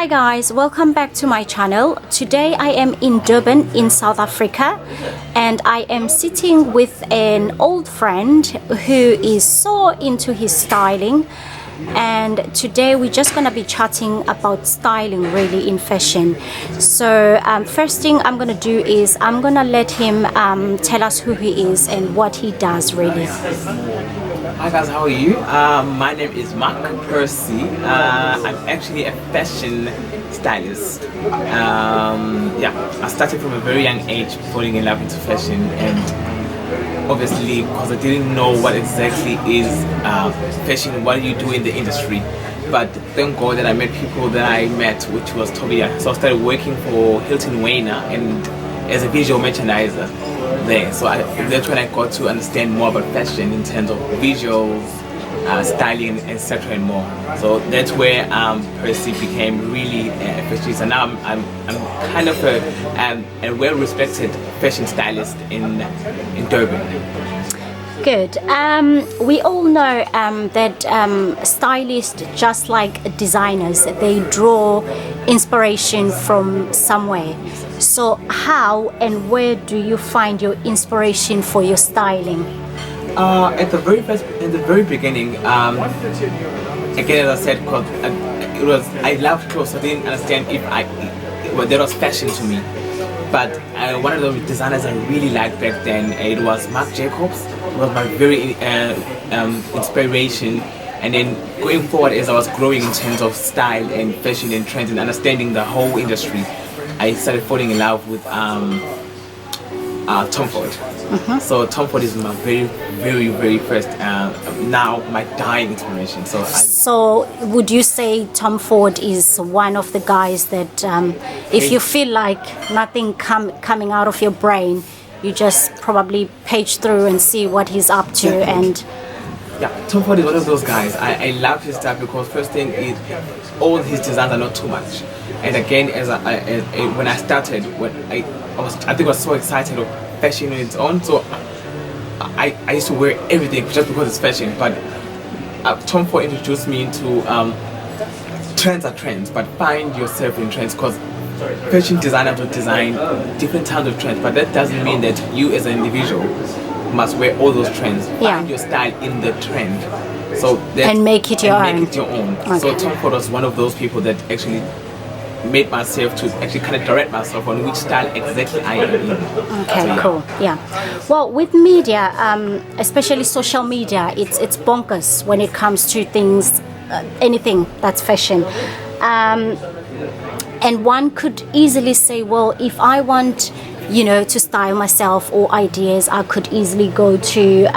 Hi guys, welcome back to my channel. Today I am in Durban in South Africa and I am sitting with an old friend who is so into his styling, and today we're just gonna be chatting about styling really in fashion. So first thing I'm gonna do is I'm gonna let him tell us who he is and what he does really. Hi guys, how are you? My name is MarcyPercy. I'm actually a fashion stylist. I started from a very young age falling in love into fashion, and obviously because I didn't know what exactly is fashion, what do you do in the industry. But thank God that I met people that I met, which was Tobias. So I started working for Hilton Wayner and as a visual merchandiser there. So that's when I got to understand more about fashion in terms of visuals, styling, etc. and more. So that's where Percy became really a fashionista. And now I'm kind of a well-respected fashion stylist in Durban. Good. We all know that stylists, just like designers, they draw inspiration from somewhere. So how and where do you find your inspiration for your styling? In the very beginning, again, as I said, because I loved clothes. I didn't understand if there was fashion to me. But one of the designers I really liked back then, it was Marc Jacobs. It was my very inspiration. And then going forward, as I was growing in terms of style and fashion and trends and understanding the whole industry, I started falling in love with Tom Ford. So Tom Ford is my very first, now my dying inspiration. So would you say Tom Ford is one of the guys that if you feel like nothing coming out of your brain, you just probably page through and see what he's up to? And yeah, Tom Ford is one of those guys. I love his stuff because first thing is all his designs are not too much. And again, when I started, I think I was so excited of fashion on its own. So I used to wear everything just because it's fashion. But Tom Ford introduced me into trends are trends, but find yourself in trends, because fashion designers will design different kinds of trends. But that doesn't mean that you as an individual must wear all those trends. Find your style in the trend. So and make it your own. Okay. So Tom Ford was one of those people that actually made myself to actually kind of direct myself on which style exactly I am in. Okay, so, yeah. Cool. Yeah. Well, with media, especially social media, it's bonkers when it comes to things, anything that's fashion. And one could easily say, well, if I want, to style myself or ideas, I could easily go to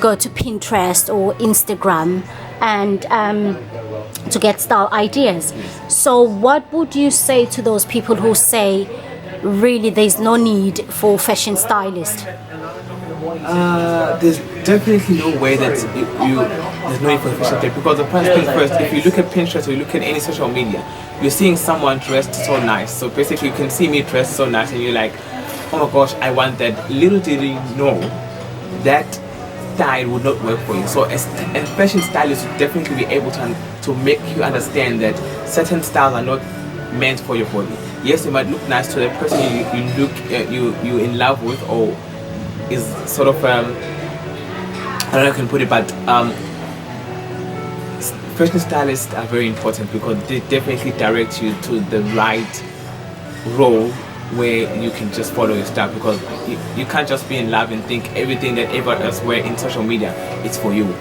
Pinterest or Instagram and to get style ideas. So what would you say to those people who say really there's no need for fashion stylists? There's definitely no way that there's no need for a fashion stylist, because the first thing first, if you look at Pinterest or you look at any social media, you're seeing someone dressed so nice. So basically you can see me dressed so nice and you're like, oh my gosh, I want that. Little did you know that style would not work for you. So as a fashion stylist, you definitely be able to make you understand that certain styles are not meant for your body. Yes, it might look nice to the person you're in love with, or is sort of I don't know how I can put it, but fashion stylists are very important because they definitely direct you to the right role where you can just follow your style, because you can't just be in love and think everything that everyone else wear in social media is for you.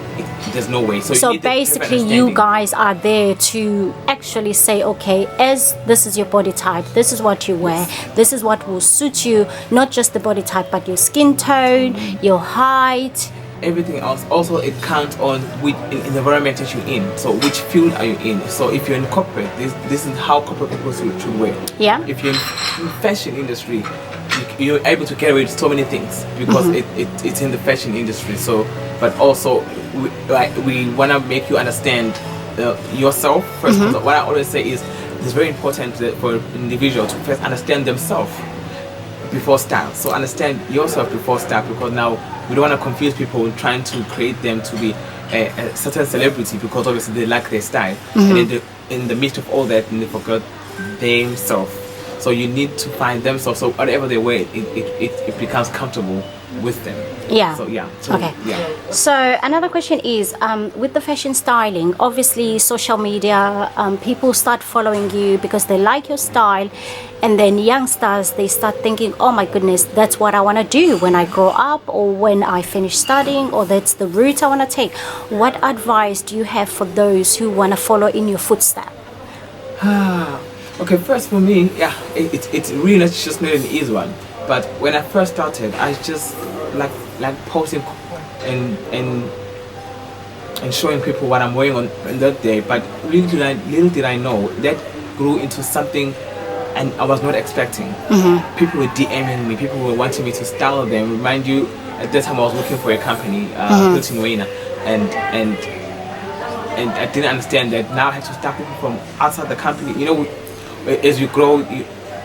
There's no way. So basically you guys are there to actually say, okay, as this is your body type, this is what you wear, this is what will suit you, not just the body type but your skin tone, your height, everything else. Also it counts on which in the environment that you're in. So which field are you in? So if you're in corporate, this is how corporate people should wear. Yeah. If you're in fashion industry, you're able to get away with so many things because it's in the fashion industry. So but also we want to make you understand yourself first. What I always say is it's very important for an individual to first understand themselves before style. So understand yourself before style, because now we don't want to confuse people trying to create them to be a certain celebrity because obviously they like their style, and then in the midst of all that, and they forgot themselves. So you need to find themselves. So whatever they wear, it becomes comfortable with them. Yeah. So yeah. So, Okay. Yeah. So another question is, with the fashion styling, obviously social media, people start following you because they like your style, and then youngsters, they start thinking, oh my goodness, that's what I want to do when I grow up, or when I finish studying, or that's the route I want to take. What advice do you have for those who want to follow in your footsteps? Okay, first for me, yeah, it's really not just not an easy one. But when I first started, I just like posting and showing people what I'm wearing on that day. But little did I know that grew into something, and I was not expecting. People were DMing me. People were wanting me to style them. Mind you, at that time I was working for a company, Hilton Wayne, and I didn't understand that now I had to start people from outside the company. You know, as you grow,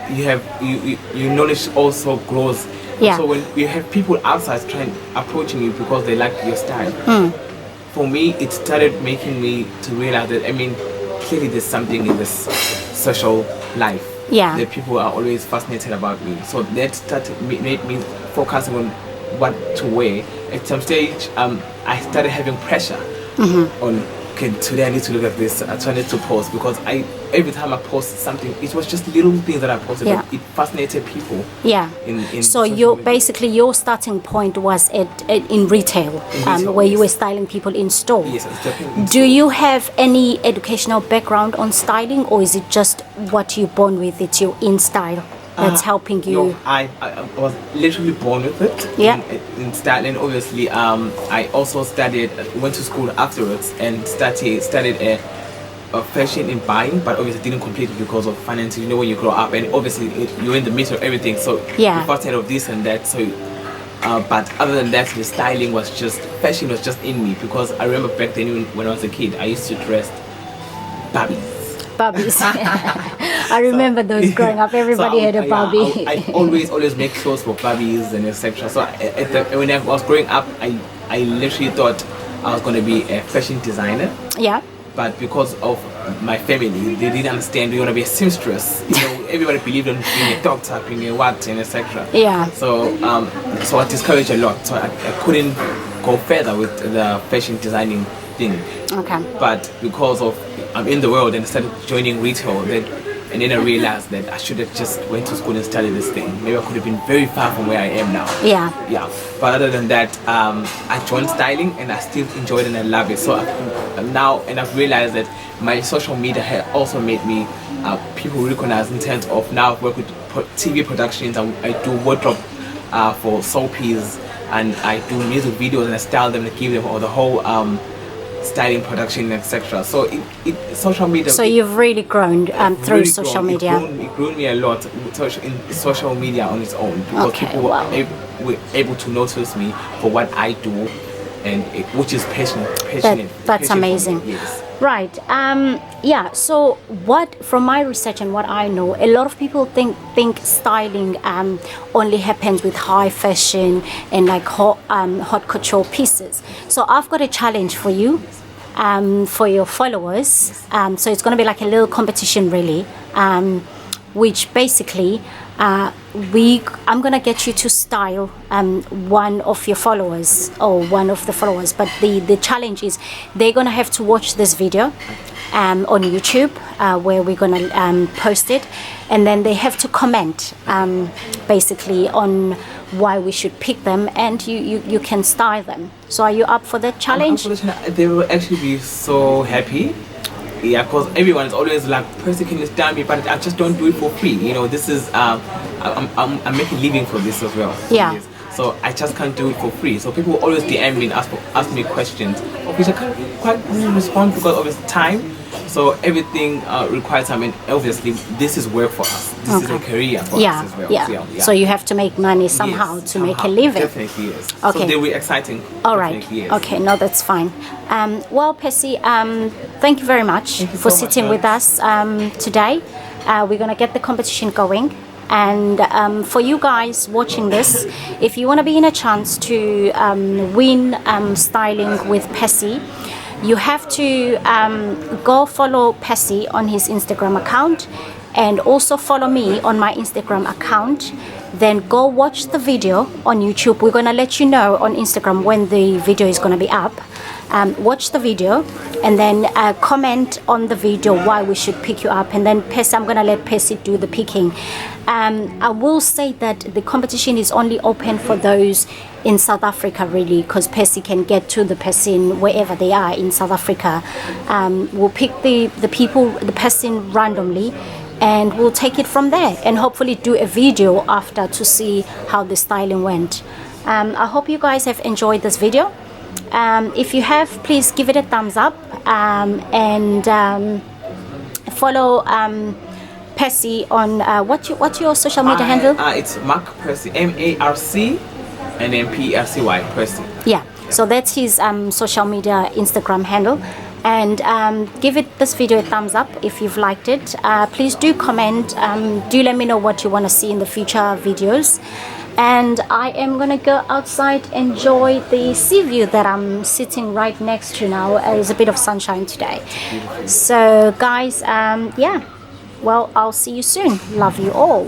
your knowledge also grows. Yeah. So when you have people outside approaching you because they like your style, for me it started making me to realize that, I mean, clearly there's something in this social life. Yeah. That people are always fascinated about me. So that made me focusing on what to wear. At some stage, I started having pressure on, okay, today I need to look at this, I need to post, because every time I post something, it was just little things that I posted, Yeah. but it fascinated people. Yeah. In So social media. your starting point was in retail, retail, where you were yes. styling people in store. Yes, it's definitely. Do you have any educational background on styling, or is it just what you're born with? It's your in style that's helping you. No, I was literally born with it. Yeah. In styling, obviously. I also went to school afterwards and studied a fashion in buying, but obviously didn't complete it because of finances. You know, when you grow up, and obviously you're in the midst of everything, so Yeah. you first heard of this and that. So, but other than that, the styling was fashion was just in me, because I remember back then when I was a kid, I used to dress Barbies. Barbies. I remember those growing up. Everybody had a Barbie. I always make clothes for Barbies and etc. So when I was growing up, I literally thought I was going to be a fashion designer. Yeah. But because of my family, they didn't understand we want to be a seamstress. You know, everybody believed in being a doctor, being a what, and etc. Yeah. So so I discouraged a lot. So I couldn't go further with the fashion designing thing. Okay. But because of I'm in the world and started joining retail, and then I realized that I should have just went to school and studied this thing. Maybe I could have been very far from where I am now. Yeah. Yeah. But other than that, I joined styling and I still enjoy it and I love it. So now, and I've realized that my social media has also made me people recognize in terms of now I work with TV productions. I do wardrobe for soapies, and I do music videos and I style them and give them all the whole styling, production, etc. So social media. So you've really grown through really social grown. media. It grew me a lot in social media on its own, because Okay, people wow. were able to notice me for what I do, and which is passionate. That's amazing. Yes. Right. Yeah. So from my research and what I know, a lot of people think styling only happens with high fashion and like hot couture pieces. So I've got a challenge for you, for your followers. So it's going to be like a little competition, really, which basically I'm gonna get you to style one of your followers or one of the followers, but the challenge is they're gonna have to watch this video on YouTube, where we're gonna post it, and then they have to comment basically on why we should pick them, and you can style them. So are you up for that challenge? They will actually be so happy. Yeah, because everyone is always like, Percy, can you style me? But I just don't do it for free. You know, this is I'm making a living for this as well. Yeah. So I just can't do it for free. So people always DM me and ask me questions, of which I can't quite really respond because of its time. So everything requires time, and obviously this is work for us. This is a career for us as well. Yeah. So you have to make money somehow to make a living. Definitely, yes. Okay. So they were exciting. All right. Yes. Okay. No, that's fine. Well, Percy, thank you very much for so sitting much, with us today. We're gonna get the competition going. And for you guys watching this, if you want to be in a chance to win styling with Percy, you have to go follow Percy on his Instagram account, and also follow me on my Instagram account. Then go watch the video on YouTube. We're gonna let you know on Instagram when the video is gonna be up. Watch the video and then comment on the video why we should pick you up, and then Percy, I'm gonna let Percy do the picking. I will say that the competition is only open for those in South Africa, really, because Percy can get to the person wherever they are in South Africa. We'll pick the person randomly, and we'll take it from there, and hopefully do a video after to see how the styling went. I hope you guys have enjoyed this video. If you have, please give it a thumbs up, and follow Percy on what's your social media handle? It's MarcyPercy, MARC and then PERCY, Percy. Yeah, so that's his social media Instagram handle. And give this video a thumbs up if you've liked it. Please do comment. Do let me know what you want to see in the future videos. And I am gonna go outside, enjoy the sea view that I'm sitting right next to now. There's a bit of sunshine today. So guys, yeah, well, I'll see you soon. Love you all.